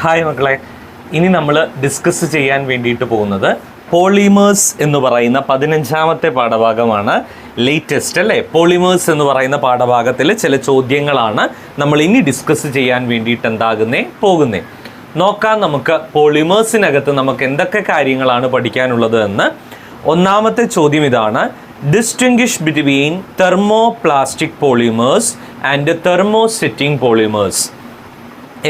Hi മക്കളെ, ഇനി നമ്മൾ ഡിസ്കസ് ചെയ്യാൻ വേണ്ടിയിട്ട് പോകുന്നത് പോളിമേഴ്സ് എന്ന് പറയുന്ന 15ാമത്തെ പാഠഭാഗമാണ്. ലേറ്റസ്റ്റ് അല്ലേ? പോളിമേഴ്സ് എന്ന് പറയുന്ന പാഠഭാഗത്തിൽ ചില ചോദ്യങ്ങളാണ് നമ്മൾ ഇനി ഡിസ്കസ് ചെയ്യാൻ വേണ്ടിയിട്ട് പോകുന്നേ. നോക്കാം നമുക്ക് പോളിമേഴ്സിനകത്ത് നമുക്ക് എന്തൊക്കെ കാര്യങ്ങളാണ് പഠിക്കാനുള്ളത് എന്ന്. ഒന്നാമത്തെ ചോദ്യം ഇതാണ്: distinguish between thermoplastic polymers and thermosetting polymers.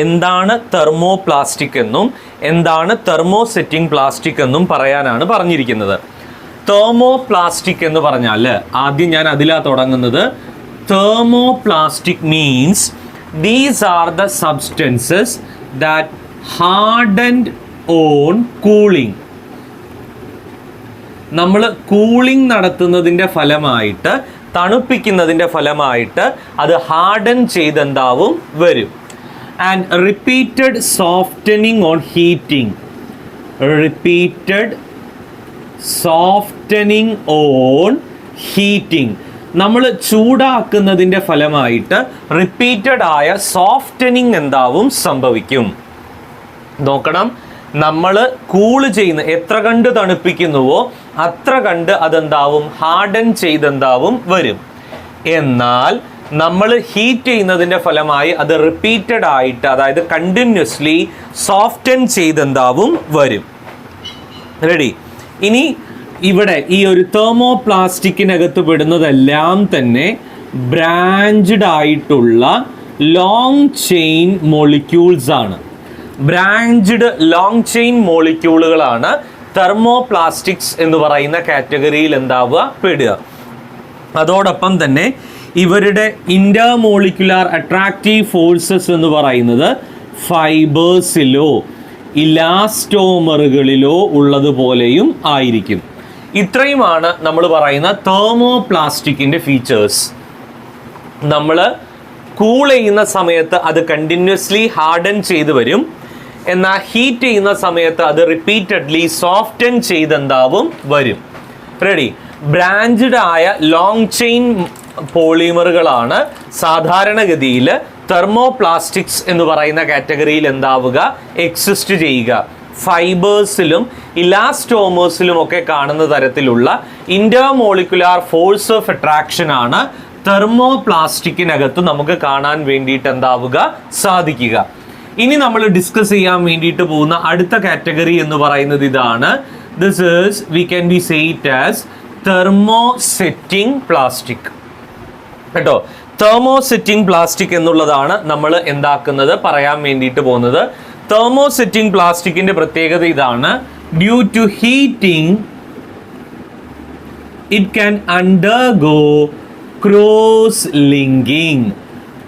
എന്താണ് തെർമോപ്ലാസ്റ്റിക് എന്നും എന്താണ് തെർമോസെറ്റിംഗ് പ്ലാസ്റ്റിക് എന്നും പറയാനാണ് പറഞ്ഞിരിക്കുന്നത്. തെർമോപ്ലാസ്റ്റിക് എന്ന് പറഞ്ഞാൽ ആദ്യം ഞാൻ അതിലാണ് തുടങ്ങുന്നത്. Thermoplastic means these are the substances that hardened on cooling. നമ്മൾ കൂളിംഗ് നടത്തുന്നതിൻ്റെ ഫലമായിട്ട്, തണുപ്പിക്കുന്നതിൻ്റെ ഫലമായിട്ട് അത് ഹാർഡൻ ചെയ്തെന്താവും വരും. And repeated softening on heating. Repeated softening on heating. നമ്മൾ ചൂടാക്കുന്നതിൻ്റെ ഫലമായിട്ട് റിപ്പീറ്റഡ് ആയ സോഫ്റ്റനിങ് എന്താവും സംഭവിക്കും. നോക്കണം, നമ്മൾ കൂള് ചെയ്യുന്ന എത്ര കണ്ട് തണുപ്പിക്കുന്നുവോ അത്ര കണ്ട് അതെന്താവും ഹാർഡൻ ചെയ്തെന്താവും വരും. എന്നാൽ നമ്മൾ ഹീറ്റ് ചെയ്യുന്നതിൻ്റെ ഫലമായി അത് റിപ്പീറ്റഡ് ആയിട്ട്, അതായത് കണ്ടിന്യൂസ്ലി സോഫ്റ്റൻ ചെയ്തെന്താവും വരും. റെഡി? ഇനി ഇവിടെ ഈ ഒരു തെർമോപ്ലാസ്റ്റിക്കിനകത്ത് പെടുന്നതെല്ലാം തന്നെ ബ്രാഞ്ച്ഡ് ആയിട്ടുള്ള ലോങ് ചെയിൻ മോളിക്യൂൾസ് ആണ്. ബ്രാഞ്ച്ഡ് ലോങ് ചെയിൻ മോളിക്യൂളുകളാണ് തെർമോപ്ലാസ്റ്റിക്സ് എന്ന് പറയുന്ന കാറ്റഗറിയിൽ എന്താവുക പെടുക. അതോടൊപ്പം തന്നെ ഇവരുടെ ഇന്റർമോളിക്കുലാർ അട്രാക്റ്റീവ് ഫോഴ്സസ് എന്ന് പറയുന്നത് ഫൈബേഴ്സിലോ ഇലാസ്റ്റോമറുകളിലോ ഉള്ളതുപോലെയും ആയിരിക്കും. ഇത്രയുമാണ് നമ്മൾ പറയുന്ന തെർമോപ്ലാസ്റ്റിക്കിൻ്റെ ഫീച്ചേഴ്സ്. നമ്മൾ കൂൾ ചെയ്യുന്ന സമയത്ത് അത് കണ്ടിന്യൂസ്ലി ഹാർഡൻ ചെയ്ത് വരും. എന്നാൽ ഹീറ്റ് ചെയ്യുന്ന സമയത്ത് അത് റിപ്പീറ്റഡ്ലി സോഫ്റ്റൻ ചെയ്തെന്താവും വരും. റെഡി? ബ്രാഞ്ച്ഡ് ആയ ലോങ് ചെയിൻ പോളിമറുകളാണ് സാധാരണഗതിയിൽ തെർമോപ്ലാസ്റ്റിക്സ് എന്ന് പറയുന്ന കാറ്റഗറിയിൽ എന്താവുക എക്സിസ്റ്റ് ചെയ്യുക. ഫൈബേഴ്സിലും ഇലാസ്റ്റോമേഴ്സിലും ഒക്കെ കാണുന്ന തരത്തിലുള്ള ഇന്റർമോളിക്കുലാർ ഫോഴ്സ് ഓഫ് അട്രാക്ഷൻ ആണ് തെർമോപ്ലാസ്റ്റിക്കിനകത്ത് നമുക്ക് കാണാൻ വേണ്ടിയിട്ട് എന്താവുക സാധിക്കുക. ഇനി നമ്മൾ ഡിസ്കസ് ചെയ്യാൻ വേണ്ടിയിട്ട് പോകുന്ന അടുത്ത കാറ്റഗറി എന്ന് പറയുന്നത് ഇതാണ്. This is we can be say it as thermosetting plastic. കേട്ടോ, തെർമോസെറ്റിംഗ് പ്ലാസ്റ്റിക് എന്നുള്ളതാണ് നമ്മൾ പറയാൻ വേണ്ടിയിട്ട് പോകുന്നത്. തെർമോസെറ്റിംഗ് പ്ലാസ്റ്റിക്കിന്റെ പ്രത്യേകത ഇതാണ്: due to heating it can undergo cross linking.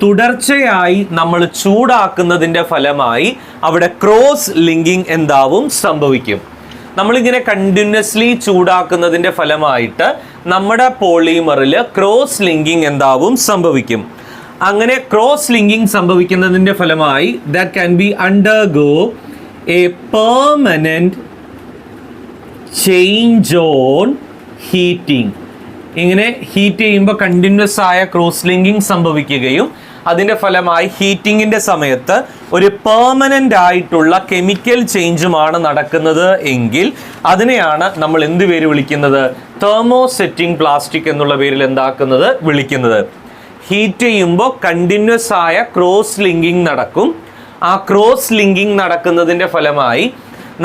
തുടർച്ചയായി നമ്മൾ ചൂടാക്കുന്നതിൻ്റെ ഫലമായി അവിടെ ക്രോസ് ലിങ്കിങ് എന്താവും സംഭവിക്കും. നമ്മളിങ്ങനെ കണ്ടിന്യൂസ്ലി ചൂടാക്കുന്നതിൻ്റെ ഫലമായിട്ട് നമ്മുടെ പോളിമറിൽ ക്രോസ് ലിങ്കിങ് എന്താവും സംഭവിക്കും. അങ്ങനെ ക്രോസ് ലിങ്കിങ് സംഭവിക്കുന്നതിൻ്റെ ഫലമായി that can be undergo A permanent change on heating. ഇങ്ങനെ ഹീറ്റ് ചെയ്യുമ്പോൾ കണ്ടിന്യൂസ് ആയ ക്രോസ് ലിങ്കിങ് സംഭവിക്കുകയും അതിൻ്റെ ഫലമായി ഹീറ്റിങ്ങിൻ്റെ സമയത്ത് ഒരു പെർമനൻ്റ് ആയിട്ടുള്ള കെമിക്കൽ ചേഞ്ചുമാണ് നടക്കുന്നത് എങ്കിൽ അതിനെയാണ് നമ്മൾ എന്ത് പേര് വിളിക്കുന്നത്? തെർമോസെറ്റിംഗ് പ്ലാസ്റ്റിക് എന്നുള്ള പേരിൽ വിളിക്കുന്നത്. ഹീറ്റ് ചെയ്യുമ്പോൾ കണ്ടിന്യൂസ് ആയ ക്രോസ് ലിങ്കിങ് നടക്കും. ആ ക്രോസ് ലിങ്കിങ് നടക്കുന്നതിൻ്റെ ഫലമായി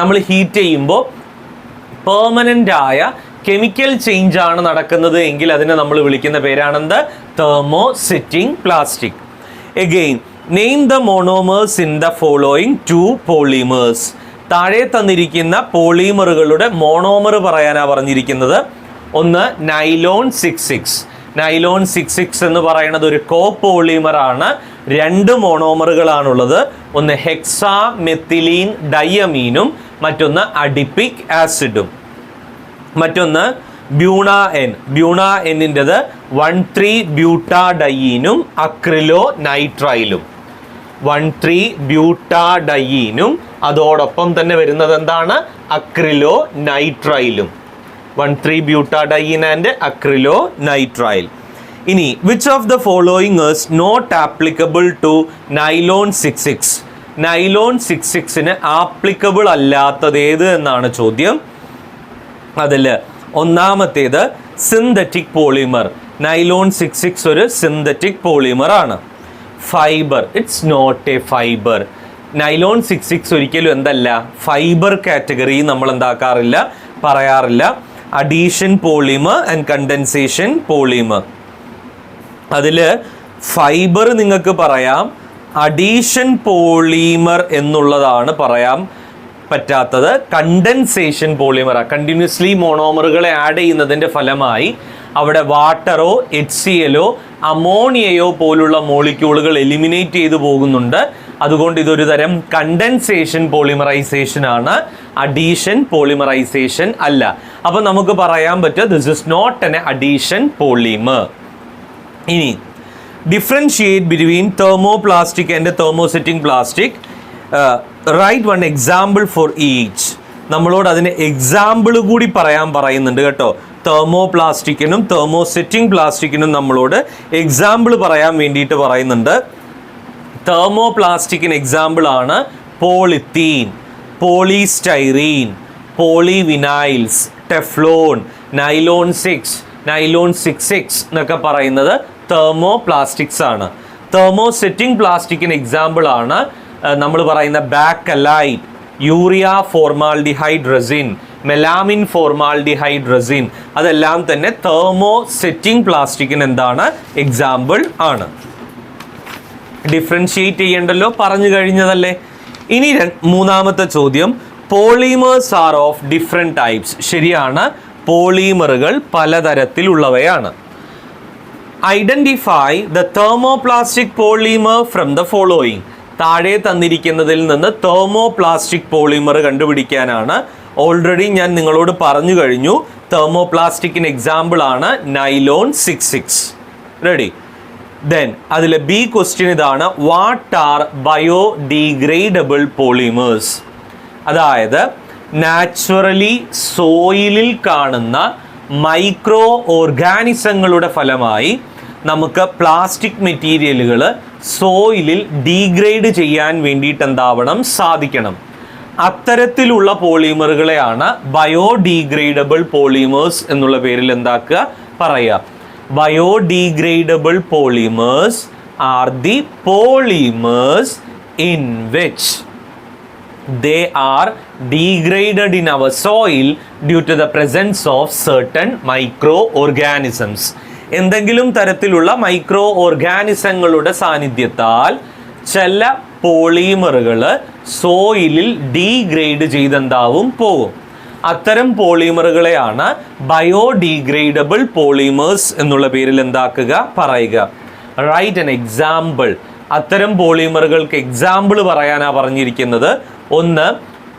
നമ്മൾ ഹീറ്റ് ചെയ്യുമ്പോൾ പെർമനൻ്റ് ആയ കെമിക്കൽ ചേഞ്ച് ആണ് നടക്കുന്നത് എങ്കിൽ അതിനെ നമ്മൾ വിളിക്കുന്ന പേരാണെന്ത്? Thermosetting plastic. Again, name the monomers in the following two polymers. താഴെ തന്നിരിക്കുന്ന പോളിമറുകളുടെ മോണോമർ പറയാനാണ് പറഞ്ഞിരിക്കുന്നത്. ഒന്ന് നൈലോൺ 66. നൈലോൺ 66 എന്ന് പറയുന്നത് ഒരു കോപോളിമർ ആണ്. 2 മോണോമറുകളാണുള്ളത്. ഒന്ന് ഹെക്സാ മെത്തിലീൻ ഡയമീനും മറ്റൊന്ന് അഡിപ്പിക് ആസിഡും. മറ്റൊന്ന് ബ്യൂണ എൻ. ബ്യൂണ എന്നിൻ്റെത് 1,3-ബ്യൂട്ടാഡയീനും അക്രിലോ നൈട്രൈലും. 1,3-ബ്യൂട്ടാഡയീനും അതോടൊപ്പം തന്നെ വരുന്നത് എന്താണ്? അക്രിലോ നൈട്രൈലും. 1,3-ബ്യൂട്ടാഡയീൻ ആൻഡ് അക്രിലോ നൈട്രൈൽ. ഇനി which of the following is not applicable to nylon 66? Nylon 66 applicable അല്ലാത്തത് ഏത് എന്നാണ് ചോദ്യം. അതിൽ ഒന്നാമത്തേത് സിന്തറ്റിക് പോളിമർ. നൈലോൺ 66 ഒരു സിന്തറ്റിക് പോളിമർ ആണ്. Fibre, it's not a fibre. Nylon 66 ഒരിക്കലും എന്തല്ല, ഫൈബർ കാറ്റഗറി നമ്മൾ എന്താക്കാറില്ല, പറയാറില്ല. Addition polymer and condensation polymer. അതിൽ ഫൈബർ നിങ്ങൾക്ക് പറയാം, അഡീഷൻ പോളിമർ എന്നുള്ളതാണ് പറയാൻ പറ്റാത്തത്. കണ്ടൻസേഷൻ പോളിമറാണ്. കണ്ടിന്യൂസ്ലി മോണോമറുകളെ ആഡ് ചെയ്യുന്നതിൻ്റെ ഫലമായി അവിടെ വാട്ടറോ HClോ അമോണിയയോ പോലുള്ള മോളിക്യൂളുകൾ എലിമിനേറ്റ് ചെയ്തു പോകുന്നുണ്ട്. അതുകൊണ്ട് ഇതൊരു തരം കണ്ടൻസേഷൻ പോളിമറൈസേഷൻ ആണ്, അഡീഷൻ പോളിമറൈസേഷൻ അല്ല. അപ്പം നമുക്ക് പറയാൻ പറ്റും this is not an addition polymer. ഇനി differentiate between thermoplastic and thermosetting plastic. Write one example for each. നമ്മളോട് അതിന് എക്സാമ്പിൾ കൂടി പറയുന്നുണ്ട് കേട്ടോ. തെർമോപ്ലാസ്റ്റിക്കിനും തെർമോസെറ്റിംഗ് പ്ലാസ്റ്റിക്കിനും നമ്മളോട് എക്സാമ്പിൾ പറയാൻ വേണ്ടിയിട്ട് പറയുന്നുണ്ട്. തെർമോപ്ലാസ്റ്റിക്കിന് എക്സാമ്പിൾ ആണ് polythene, polystyrene, പോളിവിനൈൽസ്, Teflon, nylon 6, nylon 66 എന്നൊക്കെ പറയുന്നത് തെർമോപ്ലാസ്റ്റിക്സ് ആണ്. തെർമോസെറ്റിംഗ് പ്ലാസ്റ്റിക്കിന് എക്സാമ്പിൾ ആണ് നമ്മൾ പറയുന്ന bakelite, urea formaldehyde resin, melamine formaldehyde resin. അതെല്ലാം തന്നെ തെർമോസെറ്റിംഗ് പ്ലാസ്റ്റിക്കിന് എന്താണ്, എക്സാമ്പിൾ ആണ്. ഡിഫറൻഷിയേറ്റ് ചെയ്യേണ്ടല്ലോ, പറഞ്ഞു കഴിഞ്ഞതല്ലേ. ഇനി മൂന്നാമത്തെ ചോദ്യം, polymers are of different types. ശരിയാണ്, പോളിമറുകൾ പലതരത്തിലുള്ളവയാണ്. Identify the thermoplastic polymer from the following. താഴെ തന്നിരിക്കുന്നതിൽ നിന്ന് തെർമോപ്ലാസ്റ്റിക് പോളിമർ കണ്ടുപിടിക്കാനാണ്. ഓൾറെഡി ഞാൻ നിങ്ങളോട് പറഞ്ഞു കഴിഞ്ഞു, തെർമോപ്ലാസ്റ്റിക്കിന് എക്സാമ്പിൾ ആണ് നൈലോൺ 66. റെഡി? ദെൻ അതിലെ ബി ക്വസ്റ്റ്യൻ ഇതാണ്, വാട്ട് ആർ ബയോഡീഗ്രേഡബിൾ പോളിമേഴ്സ്? അതായത് നാച്ചുറലി സോയിലിൽ കാണുന്ന മൈക്രോ ഓർഗാനിസങ്ങളുടെ ഫലമായി നമുക്ക് പ്ലാസ്റ്റിക് മെറ്റീരിയലുകൾ സോയിലിൽ ഡീഗ്രേഡ് ചെയ്യാൻ വേണ്ടിയിട്ട് എന്താവണം, സാധിക്കണം. അത്തരത്തിലുള്ള പോളിമറുകളെയാണ് ബയോഡീഗ്രേഡബിൾ പോളിമേഴ്സ് എന്നുള്ള പേരിൽ എന്താക്കുക, പറയുക. Biodegradable polymers are the polymers in which they are degraded in our soil due to the presence of certain microorganisms. എന്തെങ്കിലും തരത്തിലുള്ള മൈക്രോ ഓർഗാനിസങ്ങളുടെ സാന്നിധ്യത്താൽ ചില പോളിമറുകൾ സോയിലിൽ ഡീഗ്രേഡ് ചെയ്തെന്താവും പോകും. അത്തരം പോളിമറുകളെയാണ് ബയോഡീഗ്രേഡബിൾ പോളിമേഴ്സ് എന്നുള്ള പേരിൽ എന്താക്കുക, പറയുക. Write an example. അത്തരം പോളിമറുകൾക്ക് എക്സാമ്പിൾ പറയാനാണ് പറഞ്ഞിരിക്കുന്നത്. ഒന്ന്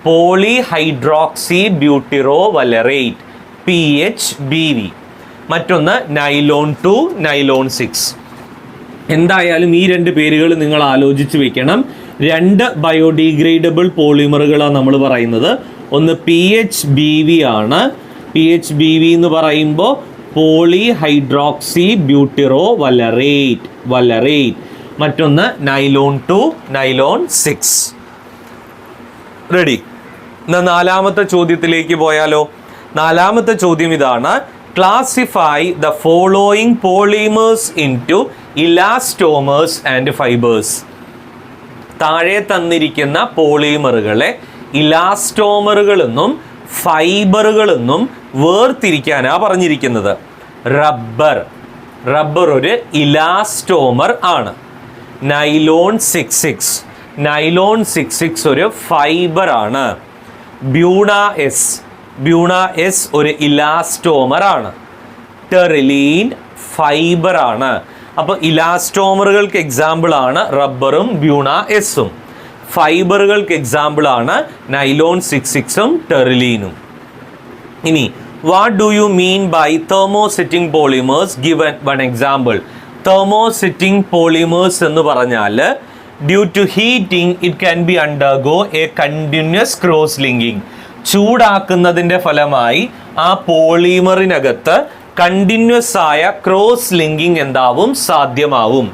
പോളിഹൈഡ്രോക്സി ബ്യൂട്ടിറോ വലറേറ്റ് PHBV, മറ്റൊന്ന് നൈലോൺ 2, നൈലോൺ 6. എന്തായാലും ഈ രണ്ട് പേരുകൾ നിങ്ങൾ ആലോചിച്ച് വെക്കണം. രണ്ട് ബയോഡീഗ്രേഡബിൾ പോളിമറുകളാണ് നമ്മൾ പറയുന്നത്. ഒന്ന് PHBV ആണ്. PHBV എന്ന് പറയുമ്പോൾ പോളിഹൈഡ്രോക്സി ബ്യൂട്ടിറോ വലറേറ്റ്. മറ്റൊന്ന് നൈലോൺ 2, നൈലോൺ 6. റെഡി? എന്നാൽ നാലാമത്തെ ചോദ്യത്തിലേക്ക് പോയാലോ? നാലാമത്തെ ചോദ്യം ഇതാണ്, classify the following polymers into elastomers and fibres. താഴെ തന്നിരിക്കുന്ന പോളിമറുകളെ ഇലാസ്റ്റോമറുകളെന്നും ഫൈബറുകളെന്നും വേർതിരിക്കാനാണ് പറഞ്ഞിരിക്കുന്നത്. റബ്ബർ ഒരു ഇലാസ്റ്റോമർ ആണ്. നൈലോൺ 66 ഒരു ഫൈബർ ആണ്. ബ്യൂണ എസ് ഒരു ഇലാസ്റ്റോമർ ആണ്. ടെറിലീൻ ഫൈബർ ആണ്. അപ്പോൾ ഇലാസ്റ്റോമറുകൾക്ക് എക്സാമ്പിൾ ആണ് റബ്ബറും ബ്യൂണ എസും. ഫൈബറുകൾക്ക് എക്സാമ്പിൾ ആണ് നൈലോൺ 66ഉം ടെറിലീനും. ഇനി what do you mean by thermosetting polymers? Given one example. Thermosetting polymers എന്ന് പറഞ്ഞാൽ due to heating it can be undergo a continuous cross linking. ചൂടാക്കുന്നതിൻ്റെ ഫലമായി ആ പോളിമറിനകത്ത് കണ്ടിന്യൂസ് ആയ ക്രോസ് ലിങ്കിങ് എന്താവും, സാധ്യമാവും.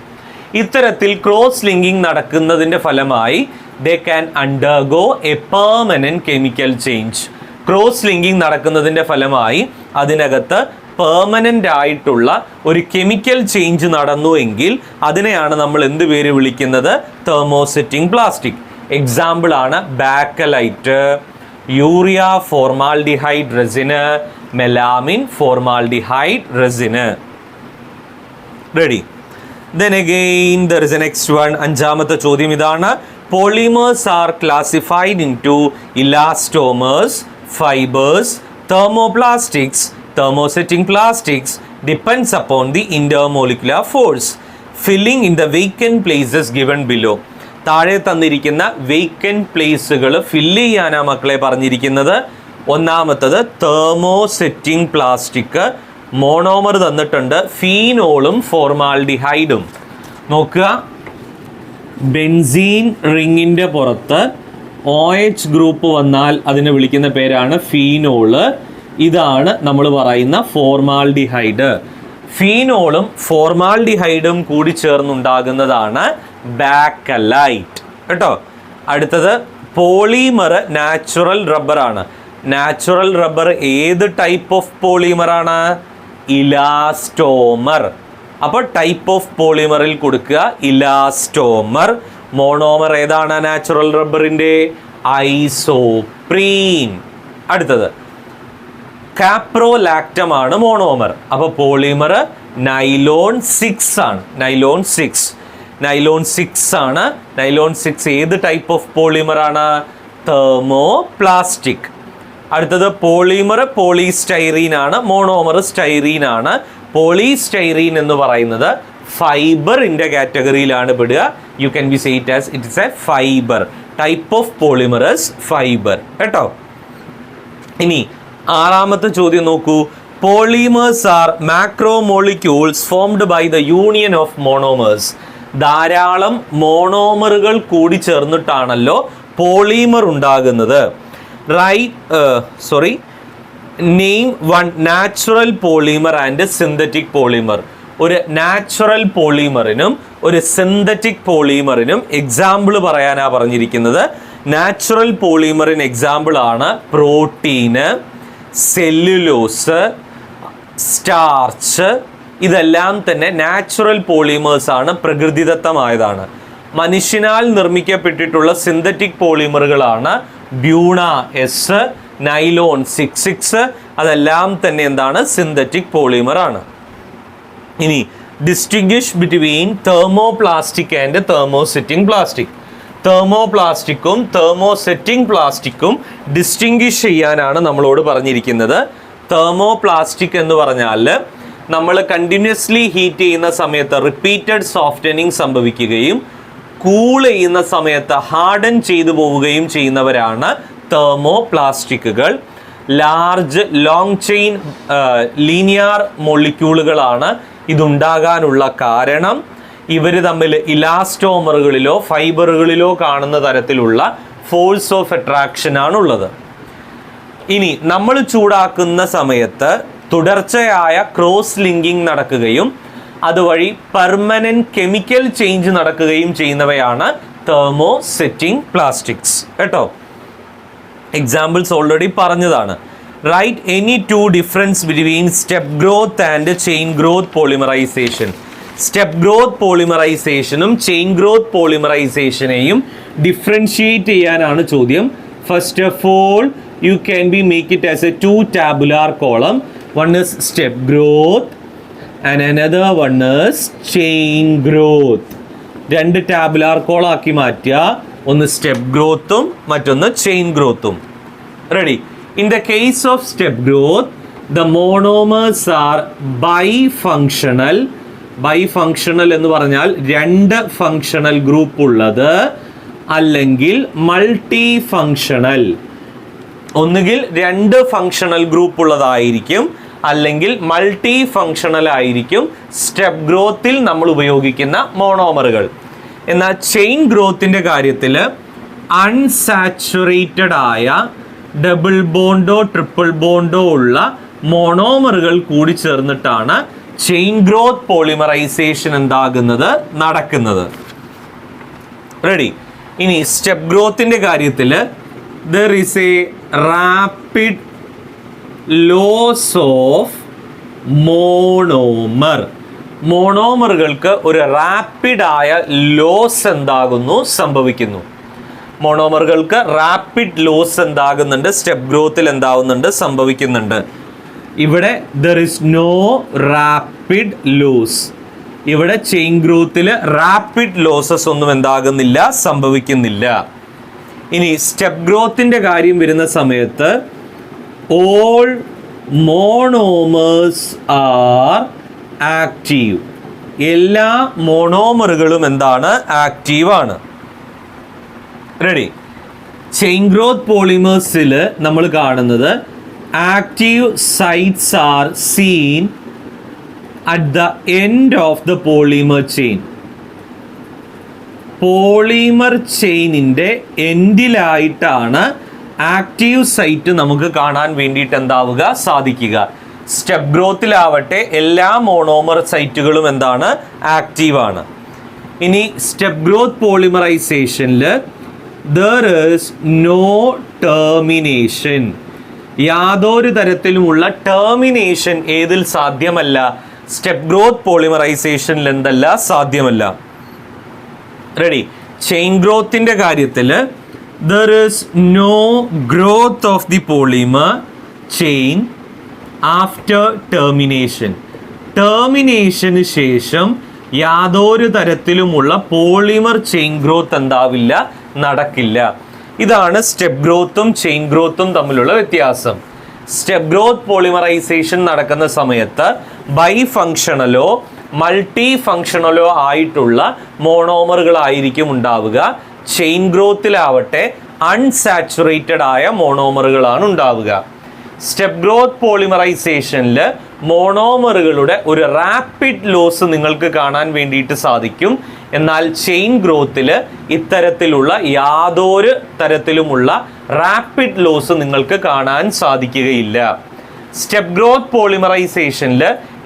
ഇത്തരത്തിൽ ക്രോസ് ലിങ്കിങ് നടക്കുന്നതിൻ്റെ ഫലമായി they can undergo a permanent chemical change. Cross linking നടക്കുന്നതിൻ്റെ ഫലമായി അതിനകത്ത് പെർമനൻ്റ് ആയിട്ടുള്ള ഒരു കെമിക്കൽ ചേഞ്ച് നടന്നു എങ്കിൽ അതിനെയാണ് നമ്മൾ എന്ത് പേര് വിളിക്കുന്നത്? Thermosetting plastic. എക്സാമ്പിൾ ആണ് bakelite, urea formaldehyde resin, melamine formaldehyde resin. Ready? Then again there is a next one. അഞ്ചാമത്തെ ചോദ്യം ഇതാണ്. Polymers are classified into elastomers, fibers, thermoplastics, thermosetting plastics depends upon the intermolecular force filling in the vacant places given below. താഴെ തന്നിരിക്കുന്ന vacant പ്ലേസുകൾ fill ചെയ്യാനാ മക്കളെ പറഞ്ഞിരിക്കുന്നത്. ഒന്നാമത്തത് thermosetting plastic, monomer തന്നിട്ടുണ്ട്, ഫീനോളും ഫോർമാൽഡിഹൈഡും. നോക്കുക, ബെൻസീൻ റിങ്ങിൻ്റെ പുറത്ത് OH ഗ്രൂപ്പ് വന്നാൽ അതിനെ വിളിക്കുന്ന പേരാണ് ഫീനോള്. ഇതാണ് നമ്മൾ പറയുന്ന ഫോർമാൽഡിഹൈഡ്. ഫീനോളും ഫോർമാൽഡിഹൈഡും കൂടി ചേർന്നുണ്ടാകുന്നതാണ് ബാക്കലൈറ്റ് കേട്ടോ. അടുത്തത് പോളിമർ നാച്ചുറൽ റബ്ബറാണ്. നാച്ചുറൽ റബ്ബർ ഏത് ടൈപ്പ് ഓഫ് പോളിമറാണ്? ഇലാസ്റ്റോമർ. അപ്പോൾ ടൈപ്പ് ഓഫ് പോളിമറിൽ കൊടുക്കുക ഇലാസ്റ്റോമർ. മോണോമർ ഏതാണ് നാച്ചുറൽ റബ്ബറിൻ്റെ? ഐസോപ്രീൻ. അടുത്തത് കാപ്രോലാക്ടം ആണ് മോണോമർ. അപ്പോൾ പോളിമർ നൈലോൺ 6 ആണ്. നൈലോൺ 6 ആണ്. നൈലോൺ 6 ഏത് ടൈപ്പ് ഓഫ് പോളിമർ ആണ്? തെർമോപ്ലാസ്റ്റിക്. അടുത്തത് പോളിമർ പോളിസ്റ്റൈറീൻ ആണ്, മോണോമർ സ്റ്റൈറീൻ ആണ്. പോളിസ്റ്റൈറീൻ എന്ന് പറയുന്നത് ഫൈബറിൻ്റെ കാറ്റഗറിയിലാണ് പെടുക. You can be say it as it is a fibre. Type of polymer is fibre കേട്ടോ. ഇനി ആറാമത്തെ ചോദ്യം നോക്കൂ. Polymers are macromolecules formed by the union of monomers. ധാരാളം മോണോമറുകൾ കൂടി ചേർന്നിട്ടാണല്ലോ പോളിമർ ഉണ്ടാകുന്നത്. Name one natural polymer and synthetic polymer. ഒരു നാച്ചുറൽ പോളിമറിനും ഒരു സിന്തറ്റിക് പോളിമറിനും എക്സാമ്പിൾ പറയാനാണ് പറഞ്ഞിരിക്കുന്നത്. നാച്ചുറൽ പോളിമറിന് എക്സാമ്പിൾ ആണ് പ്രോട്ടീന്, സെല്ലുലോസ്, സ്റ്റാർച്ച്. ഇതെല്ലാം തന്നെ നാച്ചുറൽ പോളിമേഴ്സ് ആണ്, പ്രകൃതിദത്തമായതാണ്. മനുഷ്യനാൽ നിർമ്മിക്കപ്പെട്ടിട്ടുള്ള സിന്തറ്റിക് പോളിമറുകളാണ് ബ്യൂണ എസ്, നൈലോൺ 6 അതെല്ലാം തന്നെ എന്താണ്? സിന്തറ്റിക് പോളിമർ ആണ്. ഇനി distinguish between thermoplastic and thermosetting plastic. തെർമോപ്ലാസ്റ്റിക്കും തെർമോസെറ്റിംഗ് പ്ലാസ്റ്റിക്കും ഡിസ്റ്റിങ്വിഷ് ചെയ്യാനാണ് നമ്മളോട് പറഞ്ഞിരിക്കുന്നത്. തെർമോപ്ലാസ്റ്റിക് എന്ന് പറഞ്ഞാൽ നമ്മൾ കണ്ടിന്യൂസ്ലി ഹീറ്റ് ചെയ്യുന്ന സമയത്ത് റിപ്പീറ്റഡ് സോഫ്റ്റനിങ് സംഭവിക്കുകയും കൂൾ ചെയ്യുന്ന സമയത്ത് ഹാർഡൻ ചെയ്തു പോവുകയും ചെയ്യുന്നവരാണ് തെർമോപ്ലാസ്റ്റിക്കുകൾ. ലാർജ് ലോങ് ചെയിൻ ലീനിയർ മോളിക്യൂളുകളാണ് ഇതുണ്ടാകാനുള്ള കാരണം. ഇവർ തമ്മിൽ ഇലാസ്റ്റോമറുകളിലോ ഫൈബറുകളിലോ കാണുന്ന തരത്തിലുള്ള ഫോഴ്സ് ഓഫ് അട്രാക്ഷൻ ആണുള്ളത്. ഇനി നമ്മൾ ചൂടാക്കുന്ന സമയത്ത് തുടർച്ചയായ ക്രോസ് ലിങ്കിങ് നടക്കുകയും അതുവഴി പെർമനന്റ് കെമിക്കൽ ചേഞ്ച് നടക്കുകയും ചെയ്യുന്നവയാണ് തെർമോസെറ്റിംഗ് പ്ലാസ്റ്റിക്സ് കേട്ടോ. എക്സാമ്പിൾസ് ഓൾറെഡി പറഞ്ഞതാണ്. Write any two difference between step growth and chain growth polymerisation. Step growth പോളിമറൈസേഷനും ചെയിൻ ഗ്രോത്ത് പോളിമറൈസേഷനെയും ഡിഫറൻഷിയേറ്റ് ചെയ്യാനാണ് ചോദ്യം. First of all you can be make it as a 2 tabular column. One is step growth and another one is chain growth. 2 tabular column ആക്കി മാറ്റുക. ഒന്ന് step ഗ്രോത്തും മറ്റൊന്ന് chain ഗ്രോത്തും. Ready? In the case of step growth the monomers are bifunctional. Bifunctional എന്ന് പറഞ്ഞാൽ 2 functional group ഉള്ളത്, അല്ലെങ്കിൽ മൾട്ടി ഫങ്ഷണൽ. ഒന്നുകിൽ 2 ഫങ്ഷണൽ ഗ്രൂപ്പ് ഉള്ളതായിരിക്കും, അല്ലെങ്കിൽ മൾട്ടി ഫങ്ഷണൽ ആയിരിക്കും സ്റ്റെപ്പ് ഗ്രോത്തിൽ നമ്മൾ ഉപയോഗിക്കുന്ന മോണോമറുകൾ. എന്നാൽ ചെയിൻ ഗ്രോത്തിൻ്റെ കാര്യത്തിൽ അൺസാച്ചുറേറ്റഡ് ആയ ഡബിൾ ബോണ്ടോ ട്രിപ്പിൾ ബോണ്ടോ ഉള്ള മോണോമറുകൾ കൂടി ചേർന്നിട്ടാണ് ചെയിൻ ഗ്രോത്ത് പോളിമറൈസേഷൻ എന്താകുന്നത്? നടക്കുന്നത്. റെഡി? ഇനി സ്റ്റെപ്പ് ഗ്രോത്തിൻ്റെ കാര്യത്തിൽ there is a rapid loss of monomer. മോണോമറുകൾക്ക് ഒരു റാപ്പിഡായ ലോസ് എന്താകുന്നു, സംഭവിക്കുന്നു. മോണോമറുകൾക്ക് റാപ്പിഡ് ലോസ് എന്താകുന്നുണ്ട്, സ്റ്റെപ്പ് ഗ്രോത്തിൽ എന്താവുന്നുണ്ട്, സംഭവിക്കുന്നുണ്ട്. ഇവിടെ there is no rapid loss. ഇവിടെ ചെയിൻ ഗ്രോത്തിൽ റാപ്പിഡ് ലോസസ് ഒന്നും എന്താകുന്നില്ല, സംഭവിക്കുന്നില്ല. ഇനി സ്റ്റെപ്പ് ഗ്രോത്തിൻ്റെ കാര്യം വരുന്ന സമയത്ത് ഓൾ മോണോമേഴ്സ് ആർ ആക്റ്റീവ്. എല്ലാ മോണോമറുകളും എന്താണ്, ആക്റ്റീവാണ്. റെഡി. ചെയിൻ ഗ്രോത്ത് പോളിമേഴ്സിൽ നമ്മൾ കാണുന്നത് active sites are seen at the end of the polymer chain. Polymer ചെയിനിൻ്റെ എൻഡിലായിട്ടാണ് ആക്റ്റീവ് സൈറ്റ് നമുക്ക് കാണാൻ വേണ്ടിയിട്ട് എന്താവുക, സാധിക്കുക. സ്റ്റെപ്പ് ഗ്രോത്തിലാവട്ടെ എല്ലാ മോണോമർ സൈറ്റുകളും എന്താണ്, ആക്റ്റീവാണ്. ഇനി സ്റ്റെപ്പ് ഗ്രോത്ത് പോളിമറൈസേഷനിൽ there is no termination. യാതൊരു തരത്തിലുമുള്ള ടേർമിനേഷൻ ഏതിൽ സാധ്യമല്ല, സ്റ്റെപ്പ് ഗ്രോത്ത് പോളിമറൈസേഷനിൽ എന്തല്ല, സാധ്യമല്ല. റെഡി. ചെയിൻ ഗ്രോത്തിൻ്റെ കാര്യത്തിൽ there is no growth of the polymer chain after termination. ടേർമിനേഷന് ശേഷം യാതൊരു തരത്തിലുമുള്ള പോളിമർ ചെയിൻ ഗ്രോത്ത് എന്താവില്ല, നടക്കില്ല. ഇതാണ് സ്റ്റെപ്പ് ഗ്രോത്തും ചെയിൻ ഗ്രോത്തും തമ്മിലുള്ള വ്യത്യാസം. സ്റ്റെപ്പ് ഗ്രോത്ത് പോളിമറൈസേഷൻ നടക്കുന്ന സമയത്ത് ബൈ ഫങ്ഷണലോ മൾട്ടി ഫങ്ഷണലോ ആയിട്ടുള്ള മോണോമറുകളായിരിക്കും ഉണ്ടാവുക. ചെയിൻ ഗ്രോത്തിലാവട്ടെ അൺസാച്ചുറേറ്റഡ് ആയ മോണോമറുകളാണ് ഉണ്ടാവുക. സ്റ്റെപ്പ് ഗ്രോത്ത് പോളിമറൈസേഷനിൽ മോണോമറുകളുടെ ഒരു റാപ്പിഡ് ലോസ് നിങ്ങൾക്ക് കാണാൻ വേണ്ടിയിട്ട് സാധിക്കും. എന്നാൽ ചെയിൻ ഗ്രോത്തിൽ ഇത്തരത്തിലുള്ള യാതൊരു തരത്തിലുമുള്ള റാപ്പിഡ് ലോസ് നിങ്ങൾക്ക് കാണാൻ സാധിക്കുകയില്ല. സ്റ്റെപ്പ് ഗ്രോത്ത് പോളിമറൈസേഷനിൽ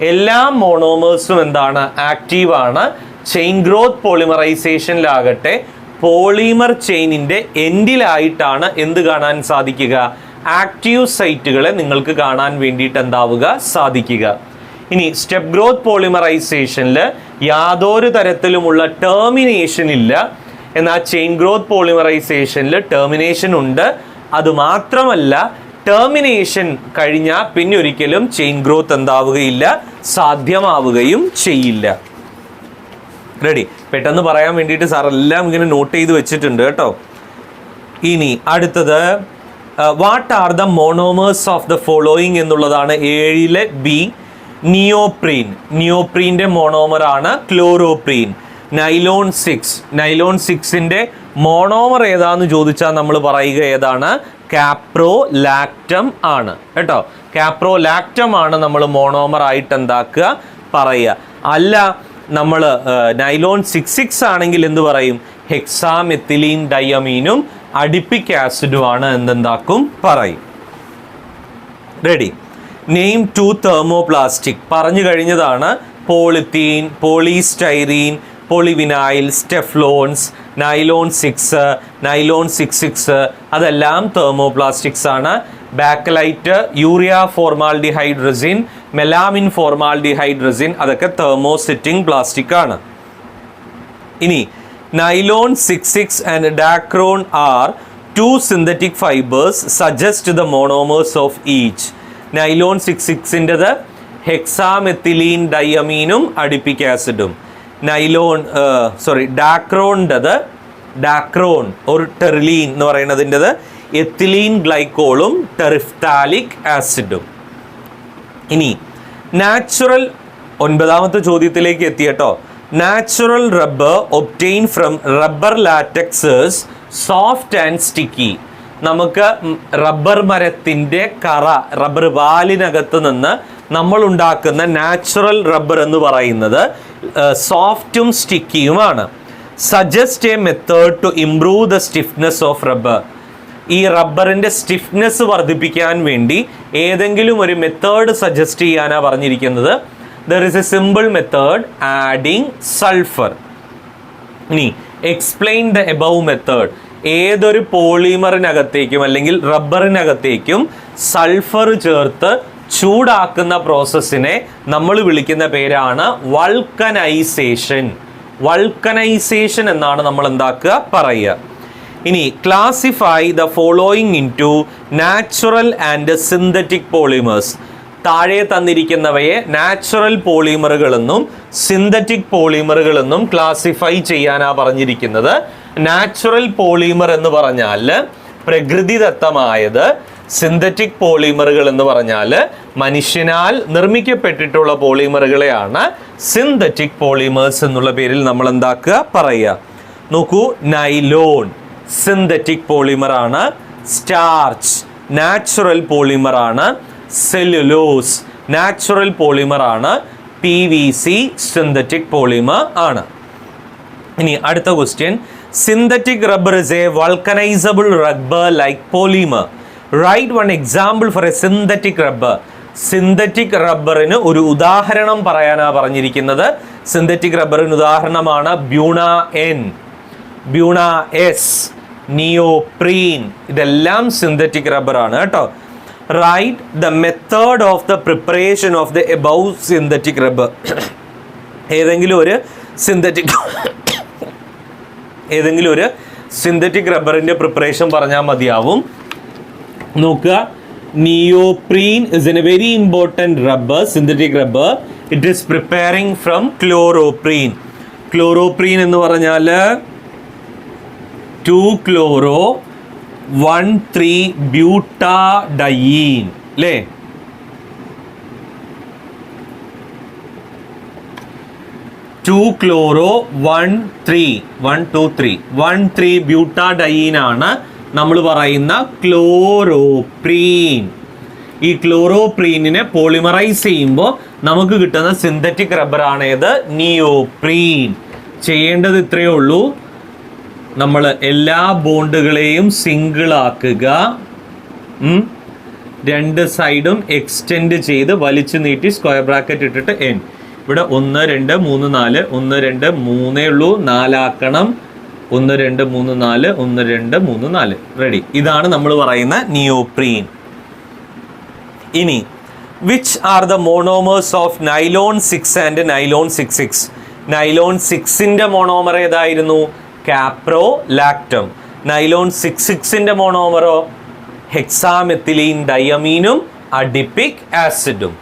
എല്ലാ മോണോമേഴ്സും എന്താണ്, ആക്റ്റീവാണ്. ചെയിൻ ഗ്രോത്ത് പോളിമറൈസേഷനിലാകട്ടെ പോളിമർ ചെയിനിൻ്റെ എൻഡിലായിട്ടാണ് എന്ത് കാണാൻ സാധിക്കുക, ആക്റ്റീവ് സൈറ്റുകളെ നിങ്ങൾക്ക് കാണാൻ വേണ്ടിയിട്ട് എന്താവുക, സാധിക്കുക. ഇനി സ്റ്റെപ്പ് ഗ്രോത്ത് പോളിമറൈസേഷനിൽ യാതൊരു തരത്തിലുമുള്ള ടേർമിനേഷൻ ഇല്ല. എന്നാൽ ചെയിൻ ഗ്രോത്ത് പോളിമറൈസേഷനിൽ ടേർമിനേഷൻ ഉണ്ട്. അതുമാത്രമല്ല ടേർമിനേഷൻ കഴിഞ്ഞാൽ പിന്നെ ഒരിക്കലും ചെയിൻ ഗ്രോത്ത് എന്താവുകയില്ല, സാധ്യമാവുകയും ചെയ്യില്ല. റെഡി. പെട്ടെന്ന് പറയാൻ വേണ്ടിയിട്ട് സാർ എല്ലാം ഇങ്ങനെ നോട്ട് ചെയ്ത് വെച്ചിട്ടുണ്ട് കേട്ടോ. ഇനി അടുത്തത് what are the monomers of the following എന്നുള്ളതാണ് 7 ബി. നിയോപ്രീൻ. നിയോപ്രീൻ്റെ മോണോമർ ആണ് ക്ലോറോപ്രീൻ. നൈലോൺ 6. നൈലോൺ 6ൻ്റെ മോണോമർ ഏതാന്ന് ചോദിച്ചാൽ നമ്മൾ പറയുക ഏതാണ്, കാപ്രോ ലാക്റ്റം ആണ് കേട്ടോ. കാപ്രോ ലാക്റ്റം ആണ് നമ്മൾ മോണോമർ ആയിട്ട് എന്താക്കുക, പറയുക. അല്ല നമ്മൾ നൈലോൺ 66 ആണെങ്കിൽ എന്ത് പറയും, ഹെക്സാമെത്തിലീൻ ഡയമീനും അഡിപ്പിക് ആസിഡുമാണ് എന്തെന്താക്കും, പറയും. റെഡി. നെയിം 2 തെർമോപ്ലാസ്റ്റിക് പറഞ്ഞു കഴിഞ്ഞതാണ്. Polythene, polystyrene, polyvinyl, teflons, nylon 6, nylon 66 അതെല്ലാം തെർമോപ്ലാസ്റ്റിക്സ് ആണ്. Bakelite, urea formaldehyde resin, melamine formaldehyde resin അതൊക്കെ തെർമോസിറ്റിംഗ് പ്ലാസ്റ്റിക് ആണ്. ഇനി nylon 66 and dacron are 2 synthetic fibers suggest the monomers of each. Nylon 66ൻ്റെത് hexamethylene ഡയമീനും adipic ആസിഡും. ഡാക്രോണിൻ്റെത്, ഡാക്രോൺ ഒരു ടെറിലീൻ എന്ന് പറയുന്നതിൻ്റെത് എത്തിലീൻ ഗ്ലൈക്കോളും ടെറിഫ്താലിക് ആസിഡും. ഇനി നാച്ചുറൽ 9ാമത്തെ ചോദ്യത്തിലേക്ക് എത്തിയട്ടോ. Natural rubber obtain from rubber latex is soft and sticky. നമുക്ക് റബ്ബർ മരത്തിൻ്റെ കറ, റബ്ബർ വാലിനകത്ത് നിന്ന് നമ്മൾ ഉണ്ടാക്കുന്ന നാച്ചുറൽ റബ്ബർ എന്ന് പറയുന്നത് സോഫ്റ്റും സ്റ്റിക്കിയുമാണ്. Suggest a method to improve the stiffness of rubber. ഈ റബ്ബറിൻ്റെ സ്റ്റിഫ്നെസ് വർദ്ധിപ്പിക്കാൻ വേണ്ടി ഏതെങ്കിലും ഒരു മെത്തേഡ് സജസ്റ്റ് ചെയ്യാനാണ് പറഞ്ഞിരിക്കുന്നത്. There is a simple method, adding sulfur. ഇനി എക്സ്പ്ലെയിൻ ദ എബവ് മെത്തേഡ്. ഏതൊരു പോളിമറിനകത്തേക്കും അല്ലെങ്കിൽ റബ്ബറിനകത്തേക്കും സൾഫർ ചേർത്ത് ചൂടാക്കുന്ന പ്രോസസ്സിനെ നമ്മൾ വിളിക്കുന്ന പേരാണ് വൾക്കനൈസേഷൻ. വൾക്കനൈസേഷൻ എന്നാണ് നമ്മൾ എന്താക്കുക പറയുക. ഇനി classify the following into natural and synthetic polymers. താഴെ തന്നിരിക്കുന്നവയെ നാച്ചുറൽ പോളിമറുകളെന്നും സിന്തറ്റിക് പോളിമറുകളെന്നും ക്ലാസിഫൈ ചെയ്യാനാണ് പറഞ്ഞിരിക്കുന്നത്. നാച്ചുറൽ പോളിമർ എന്ന് പറഞ്ഞാൽ പ്രകൃതിദത്തമായത്, സിന്തറ്റിക് പോളിമറുകൾ എന്ന് പറഞ്ഞാൽ മനുഷ്യനാൽ നിർമ്മിക്കപ്പെട്ടിട്ടുള്ള പോളിമറുകളെയാണ് സിന്തറ്റിക് പോളിമേഴ്സ് എന്നുള്ള പേരിൽ നമ്മൾ എന്താക്കുക പറയുക. നോക്കൂ, നൈലോൺ സിന്തറ്റിക് പോളിമർ ആണ്, സ്റ്റാർച്ച് നാച്ചുറൽ പോളിമർ ആണ്, സെല്ലുലോസ് നാച്ചുറൽ പോളിമർ ആണ്, PVC സിന്തറ്റിക് പോളിമർ ആണ്. ഇനി അടുത്ത question, synthetic rubber is a vulcanisable rubber like polymer. Write one example for a synthetic rubber. Synthetic റബ്ബറിന് ഒരു ഉദാഹരണം പറയാനാണ് പറഞ്ഞിരിക്കുന്നത്. സിന്തറ്റിക് റബ്ബറിന് ഉദാഹരണമാണ് buna N, buna S, neoprene. ഇതെല്ലാം സിന്തറ്റിക് റബ്ബറാണ് കേട്ടോ. Write the method of the preparation of the above synthetic rubber. ഏതെങ്കിലും ഒരു സിന്തറ്റിക് റബ്ബറിന്റെ പ്രിപ്പറേഷൻ പറഞ്ഞാൽ മതിയാവും. നോക്കുക, neoprene is A very important rubber, synthetic rubber. It is preparing from chloroprene. Chloroprene എന്ന് പറഞ്ഞാൽ 2-chloro-1,3-butadiene അല്ലേ? 2-chloro-1,3-1,2,3-1,3-butadiene ആണ് നമ്മൾ പറയുന്ന ക്ലോറോപ്രീൻ. ഈ ക്ലോറോപ്രീനിനെ പോളിമറൈസ് ചെയ്യുമ്പോൾ നമുക്ക് കിട്ടുന്ന സിന്തറ്റിക് റബ്ബറാണ് ഏത്? നിയോപ്രീൻ. ചെയ്യേണ്ടത് ഇത്രയേ ഉള്ളൂ, നമ്മൾ എല്ലാ ബോണ്ടുകളെയും സിംഗിൾ ആക്കുക, രണ്ട് സൈഡും എക്സ്റ്റെൻഡ് ചെയ്ത് വലിച്ചു നീട്ടി സ്ക്വയർ ബ്രാക്കറ്റ് ഇട്ടിട്ട് N. ഇവിടെ 1 2 3 4 1 2 3 ഉള്ളൂ, 4 ആക്കണം. 1 2 3 4 1 2 3 4 റെഡി. ഇതാണ് നമ്മൾ പറയുന്ന നിയോപ്രീൻ. ഇനി which are the monomers of nylon 6 and nylon 6,6? Nylon 6ന്റെ മോണോമർ ഏതായിരുന്നു? Caprolactam. നൈലോൺ 6,6ന്റെ മോണോമറോ? ഹെക്സാമെത്തിലീൻ ഡയമീനും അഡിപ്പിക് ആസിഡും.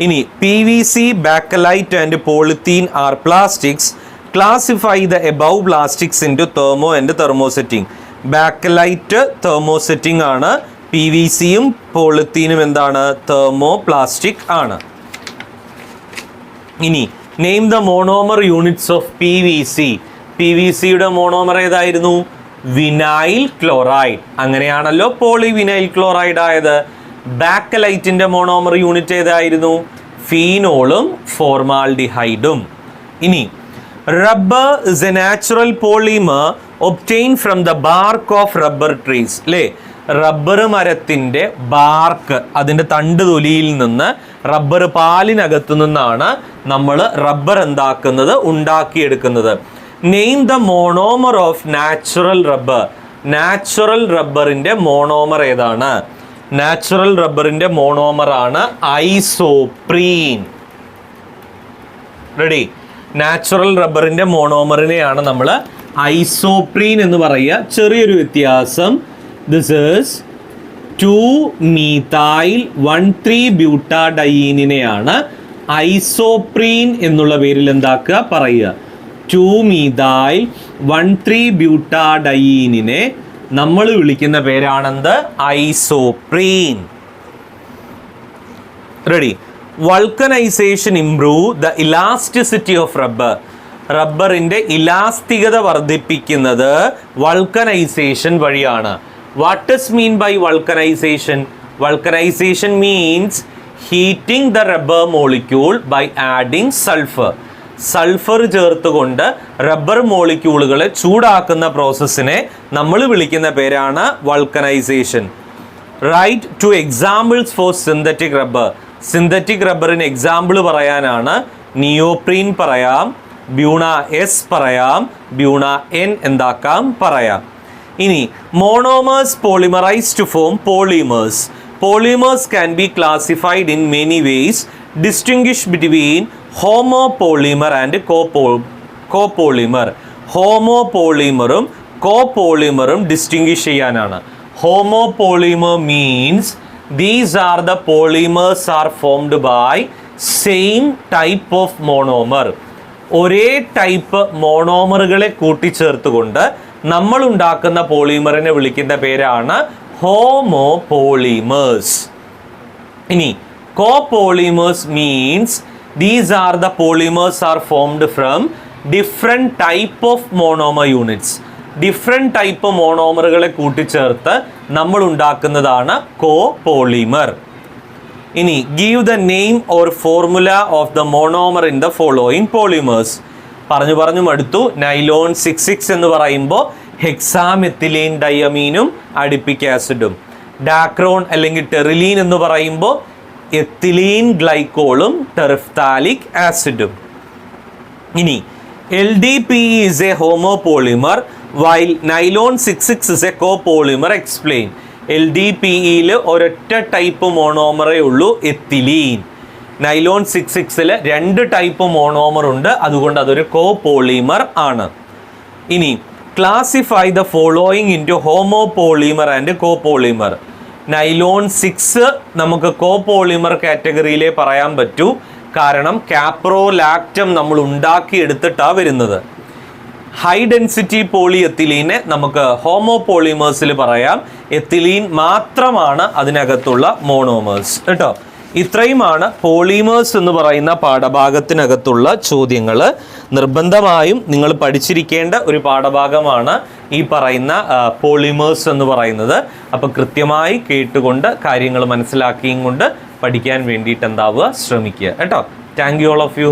ഇനി PVC, bakelite and polythene are plastics. Classify the above plastics into thermo and thermosetting. Bakelite thermosetting ആണ്, PVCയും പോളിത്തീനും എന്താണ്? തെർമോ പ്ലാസ്റ്റിക് ആണ്. ഇനി name the monomer units of PVC. PVCയുടെ മോണോമർ ഏതായിരുന്നു? Vinyl chloride. അങ്ങനെയാണല്ലോ പോളിവിനൈൽ ക്ലോറൈഡ് ആയത്. ബാക്കലൈറ്റിന്റെ മോണോമർ യൂണിറ്റ് ഏതായിരുന്നു? ഫീനോളും ഫോർമാൽഡിഹൈഡും. ഇനി rubber is A natural polymer obtain from the BARC of rubber trees അല്ലേ? റബ്ബർ മരത്തിന്റെ ബാർക്ക്, അതിന്റെ തണ്ട് തൊലിയിൽ നിന്ന്, റബ്ബർ പാലിനകത്തു നിന്നാണ് നമ്മൾ റബ്ബർ എന്താക്കുന്നത്? ഉണ്ടാക്കിയെടുക്കുന്നത്. Name the monomer of natural rubber. Natural റബ്ബറിന്റെ മോണോമർ ഏതാണ്? നാച്ചുറൽ റബ്ബറിന്റെ മോണോമർ ആണ് ഐസോപ്രീൻ. റെഡി? നാച്ചുറൽ റബ്ബറിന്റെ മോണോമറിനെയാണ് നമ്മൾ ഐസോപ്രീൻ എന്ന് പറയുക. ചെറിയൊരു വ്യത്യാസം, ദിസ് ഈസ് 2-methyl-1,3-butadieneനെയാണ് ഐസോപ്രീൻ എന്നുള്ള പേരിൽ എന്താക്കുക പറയുക. 2-methyl-1,3-butadieneനെ നമ്മൾ വിളിക്കുന്ന പേരാണെന്ത്? Isoprene. Ready? Vulcanisation improve the elasticity of rubber. റബ്ബറിന്റെ ഇലാസ്തികത വർദ്ധിപ്പിക്കുന്നത് വൾക്കനൈസേഷൻ വഴിയാണ്. What is mean by vulcanisation? Vulcanisation means heating the rubber molecule by adding sulphur. Sulphur ചേർത്തുകൊണ്ട് റബ്ബർ മോളിക്യൂളുകളെ ചൂടാക്കുന്ന പ്രോസസ്സിനെ നമ്മൾ വിളിക്കുന്ന പേരാണ് vulcanisation. Write 2 examples for synthetic rubber. Synthetic റബ്ബറിന് എക്സാമ്പിൾ പറയാനാണ് നിയോപ്രീൻ പറയാം, ബ്യൂണ എസ് പറയാം, ബ്യൂണ എൻ എന്താക്കാം പറയാം. ഇനി monomers polymerise to form polymers. Polymers can B classified in many ways. Distinguish between homopolymer and copolymer. ഹോമോപോളിമറും കോപോളിമറും ഡിസ്റ്റിംഗ്വിഷ് ചെയ്യാനാണ്. Homopolymer means these are the polymers are formed by same type of monomer. ഒരേ type മോണോമറുകളെ കൂട്ടിച്ചേർത്തുകൊണ്ട് നമ്മൾ ഉണ്ടാക്കുന്ന പോളിമറിനെ വിളിക്കുന്ന പേരാണ് ഹോമോപോളിമേഴ്സ്. ഇനി കോപോളിമേഴ്സ് means these are the polymers are formed from different type of monomer units. Different type മോണോമറുകളെ കൂട്ടിച്ചേർത്ത് നമ്മൾ ഉണ്ടാക്കുന്നതാണ് കോപോളിമർ. ഇനി give the name or formula of the monomer in the following polymers. പറഞ്ഞു മടുത്തു. നൈലോൺ 6,6 എന്ന് പറയുമ്പോൾ ഹെക്സാമെത്തിലീൻ ഡയമീനും അഡിപ്പിക് ആസിഡും. ഡാക്രോൺ അല്ലെങ്കിൽ ടെറിലീൻ എന്ന് പറയുമ്പോൾ എത്തിലീൻ ഗ്ലൈക്കോളും ടെറിഫ്താലിക് ആസിഡും. ഇനി LDPE is a homopolymer while nylon 6,6 is a copolymer. Explain. LDPE ഒരൊറ്റ ടൈപ്പ് മോണോമറേ ഉള്ളൂ, എത്തിലീൻ. നൈലോൺ 6,6 രണ്ട് ടൈപ്പ് മോണോമർ ഉണ്ട്, അതുകൊണ്ട് അതൊരു കോപോളിമർ ആണ്. ഇനി classify the following into homopolymer and copolymer. Nylon 6 നമുക്ക് കോപോളിമർ കാറ്റഗറിയിലേ പറയാൻ പറ്റൂ, കാരണം കാപ്രോലാക്റ്റം നമ്മൾ ഉണ്ടാക്കിയെടുത്തിട്ടാണ് വരുന്നത്. ഹൈ ഡെൻസിറ്റി പോളി എത്തിലീനെ നമുക്ക് ഹോമോപോളിമേഴ്സിൽ പറയാം. എത്തിലീൻ മാത്രമാണ് അതിനകത്തുള്ള മോണോമേഴ്സ് കേട്ടോ. ഇത്രയുമാണ് പോളിമേഴ്സ് എന്ന് പറയുന്ന പാഠഭാഗത്തിനകത്തുള്ള ചോദ്യങ്ങൾ. നിർബന്ധമായും നിങ്ങൾ പഠിച്ചിരിക്കേണ്ട ഒരു പാഠഭാഗമാണ് ഈ പറയുന്ന പോളിമേഴ്സ് എന്ന് പറയുന്നത്. അപ്പോൾ കൃത്യമായി കേട്ടുകൊണ്ട് കാര്യങ്ങൾ മനസ്സിലാക്കിയും കൊണ്ട് പഠിക്കാൻ വേണ്ടിയിട്ട് എന്താവുക ശ്രമിക്കുക കേട്ടോ. Thank you all of U.